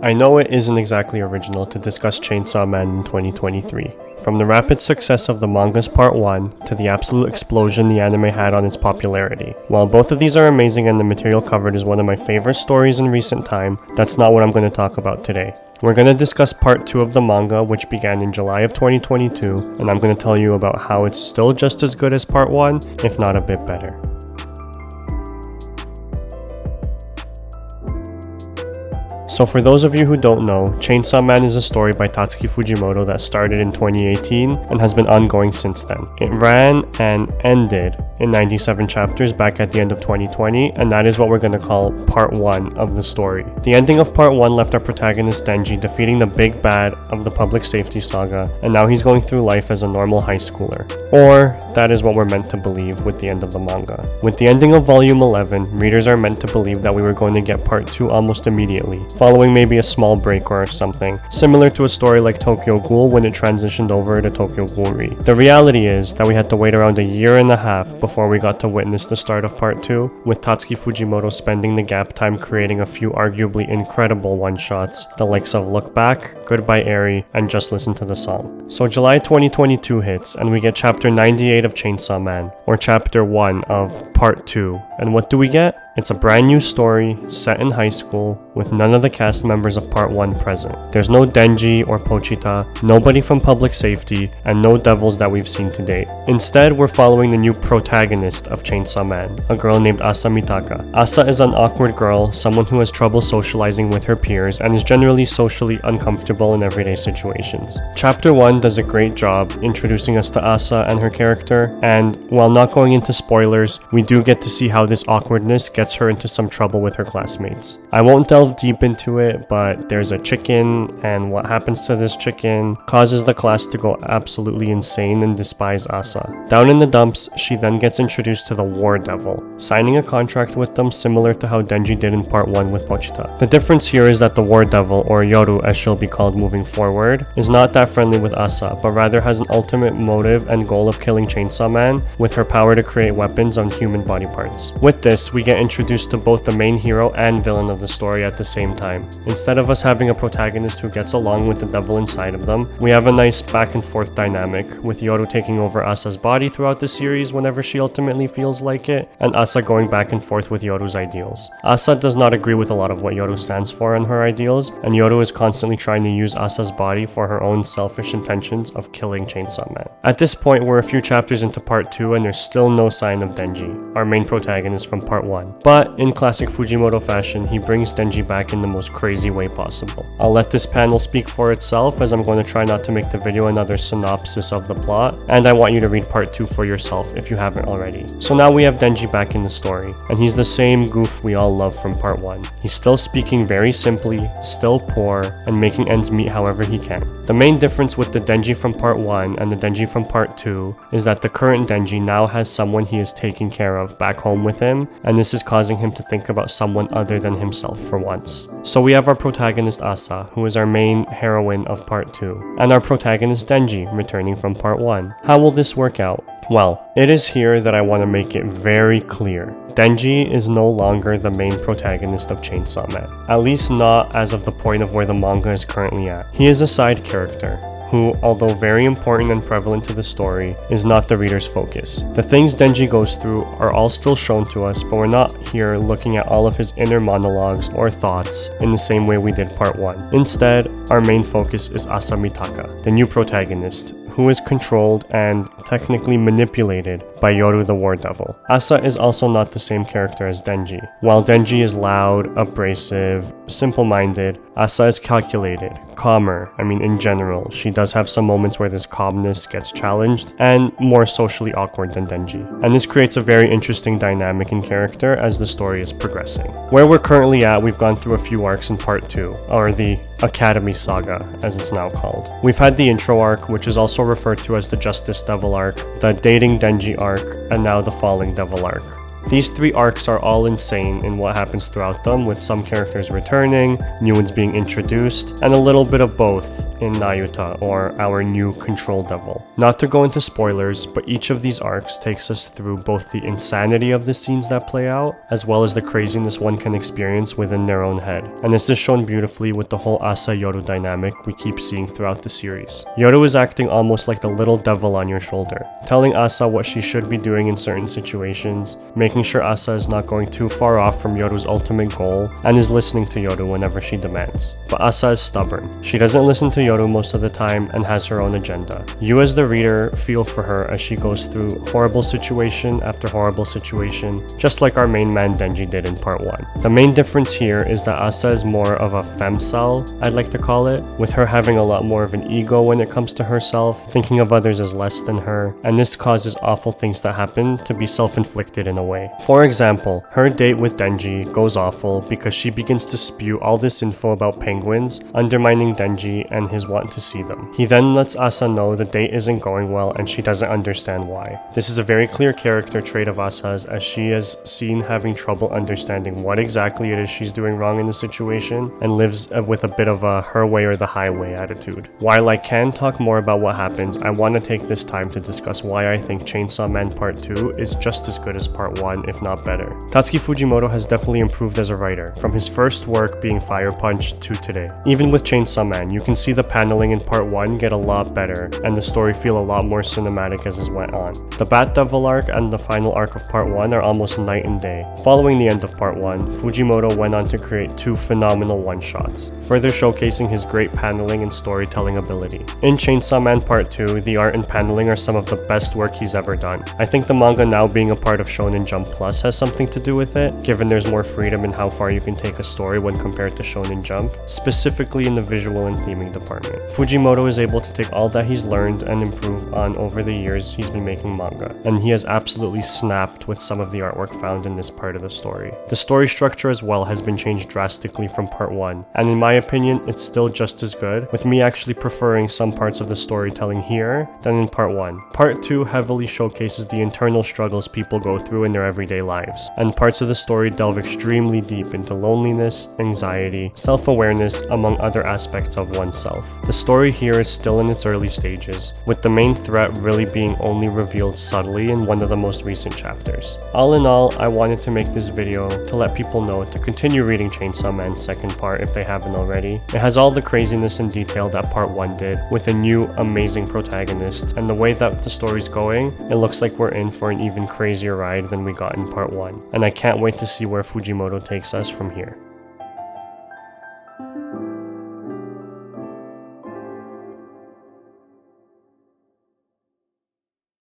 I know it isn't exactly original to discuss Chainsaw Man in 2023. From the rapid success of the manga's part 1 to the absolute explosion the anime had on its popularity. While both of these are amazing and the material covered is one of my favorite stories in recent time, that's not what I'm going to talk about today. We're going to discuss part 2 of the manga, which began in July of 2022, and I'm going to tell you about how it's still just as good as part 1, if not a bit better. So for those of you who don't know, Chainsaw Man is a story by Tatsuki Fujimoto that started in 2018 and has been ongoing since then. It ran and ended in 97 chapters back at the end of 2020, and that is what we're going to call part 1 of the story. The ending of part 1 left our protagonist Denji defeating the big bad of the public safety saga, and now he's going through life as a normal high schooler. Or, that is what we're meant to believe with the end of the manga. With the ending of volume 11, readers are meant to believe that we were going to get part 2 almost immediately, following maybe a small break or something, similar to a story like Tokyo Ghoul when it transitioned over to Tokyo Ghoul Re. The reality is that we had to wait around a year and a half before we got to witness the start of part 2, with Tatsuki Fujimoto spending the gap time creating a few arguably incredible one-shots, the likes of Look Back, Goodbye Eri, and Just Listen to the Song. So July 2022 hits, and we get chapter 98 of Chainsaw Man, or chapter 1 of part 2, and what do we get? It's a brand new story, set in high school, with none of the cast members of part 1 present. There's no Denji or Pochita, nobody from public safety, and no devils that we've seen to date. Instead, we're following the new protagonist of Chainsaw Man, a girl named Asa Mitaka. Asa is an awkward girl, someone who has trouble socializing with her peers, and is generally socially uncomfortable in everyday situations. Chapter 1 does a great job introducing us to Asa and her character, and while not going into spoilers, we do get to see how this awkwardness gets her into some trouble with her classmates. I won't delve deep into it, but there's a chicken, and what happens to this chicken causes the class to go absolutely insane and despise Asa. Down in the dumps, she then gets introduced to the War Devil, signing a contract with them similar to how Denji did in part 1 with Pochita. The difference here is that the War Devil, or Yoru as she'll be called moving forward, is not that friendly with Asa, but rather has an ultimate motive and goal of killing Chainsaw Man with her power to create weapons on human body parts. With this, we get introduced to both the main hero and villain of the story at the same time. Instead of us having a protagonist who gets along with the devil inside of them, we have a nice back and forth dynamic, with Yoru taking over Asa's body throughout the series whenever she ultimately feels like it, and Asa going back and forth with Yoru's ideals. Asa does not agree with a lot of what Yoru stands for and her ideals, and Yoru is constantly trying to use Asa's body for her own selfish intentions of killing Chainsaw Man. At this point, we're a few chapters into part 2 and there's still no sign of Denji, our main protagonist from part 1. But in classic Fujimoto fashion, he brings Denji back in the most crazy way possible. I'll let this panel speak for itself, as I'm going to try not to make the video another synopsis of the plot, and I want you to read part 2 for yourself if you haven't already. So now we have Denji back in the story, and he's the same goof we all love from part 1. He's still speaking very simply, still poor, and making ends meet however he can. The main difference with the Denji from part 1 and the Denji from part 2 is that the current Denji now has someone he is taking care of back home with him, and this is causing him to think about someone other than himself for once. So we have our protagonist Asa, who is our main heroine of part 2, and our protagonist Denji, returning from part 1. How will this work out? Well, it is here that I want to make it very clear. Denji is no longer the main protagonist of Chainsaw Man, at least not as of the point of where the manga is currently at. He is a side character, who, although very important and prevalent to the story, is not the reader's focus. The things Denji goes through are all still shown to us, but we're not here looking at all of his inner monologues or thoughts in the same way we did part 1. Instead, our main focus is Asa Mitaka, the new protagonist, who is controlled and technically manipulated by Yoru the War Devil. Asa is also not the same character as Denji. While Denji is loud, abrasive, simple-minded, Asa is calculated, calmer. In general, she does have some moments where this calmness gets challenged, and more socially awkward than Denji. And this creates a very interesting dynamic in character as the story is progressing. Where we're currently at, we've gone through a few arcs in part 2, or the Academy Saga, as it's now called. We've had the intro arc, which is also referred to as the Justice Devil arc, the Dating Denji arc, and now the Falling Devil arc. These 3 arcs are all insane in what happens throughout them, with some characters returning, new ones being introduced, and a little bit of both in Nayuta, or our new control devil. Not to go into spoilers, but each of these arcs takes us through both the insanity of the scenes that play out, as well as the craziness one can experience within their own head. And this is shown beautifully with the whole Asa-Yoru dynamic we keep seeing throughout the series. Yoru is acting almost like the little devil on your shoulder, telling Asa what she should be doing in certain situations, making sure Asa is not going too far off from Yoru's ultimate goal, and is listening to Yoru whenever she demands. But Asa is stubborn. She doesn't listen to Yoru most of the time and has her own agenda. You as the reader feel for her as she goes through horrible situation after horrible situation, just like our main man Denji did in part 1. The main difference here is that Asa is more of a femcel, I'd like to call it, with her having a lot more of an ego when it comes to herself, thinking of others as less than her, and this causes awful things that happen to be self-inflicted in a way. For example, her date with Denji goes awful because she begins to spew all this info about penguins, undermining Denji and his want to see them. He then lets Asa know the date isn't going well and she doesn't understand why. This is a very clear character trait of Asa's, as she is seen having trouble understanding what exactly it is she's doing wrong in the situation and lives with a bit of a her way or the highway attitude. While I can talk more about what happens, I want to take this time to discuss why I think Chainsaw Man Part 2 is just as good as Part 1, if not better. Tatsuki Fujimoto has definitely improved as a writer, from his first work being Fire Punch to today. Even with Chainsaw Man, you can see the paneling in Part 1 get a lot better, and the story feel a lot more cinematic as it went on. The Bat Devil arc and the final arc of Part 1 are almost night and day. Following the end of Part 1, Fujimoto went on to create 2 phenomenal one-shots, further showcasing his great paneling and storytelling ability. In Chainsaw Man Part 2, the art and paneling are some of the best work he's ever done. I think the manga now being a part of Shonen Jump Plus has something to do with it, given there's more freedom in how far you can take a story when compared to Shonen Jump, specifically in the visual and theming department. Fujimoto is able to take all that he's learned and improve on over the years he's been making manga, and he has absolutely snapped with some of the artwork found in this part of the story. The story structure as well has been changed drastically from Part 1, and in my opinion, it's still just as good, with me actually preferring some parts of the storytelling here than in Part 1. Part 2 heavily showcases the internal struggles people go through in their everyday lives, and parts of the story delve extremely deep into loneliness, anxiety, self-awareness, among other aspects of oneself. The story here is still in its early stages, with the main threat really being only revealed subtly in one of the most recent chapters. All in all, I wanted to make this video to let people know to continue reading Chainsaw Man's second part if they haven't already. It has all the craziness and detail that Part 1 did, with a new, amazing protagonist, and the way that the story's going, it looks like we're in for an even crazier ride than we got in Part 1, and I can't wait to see where Fujimoto takes us from here.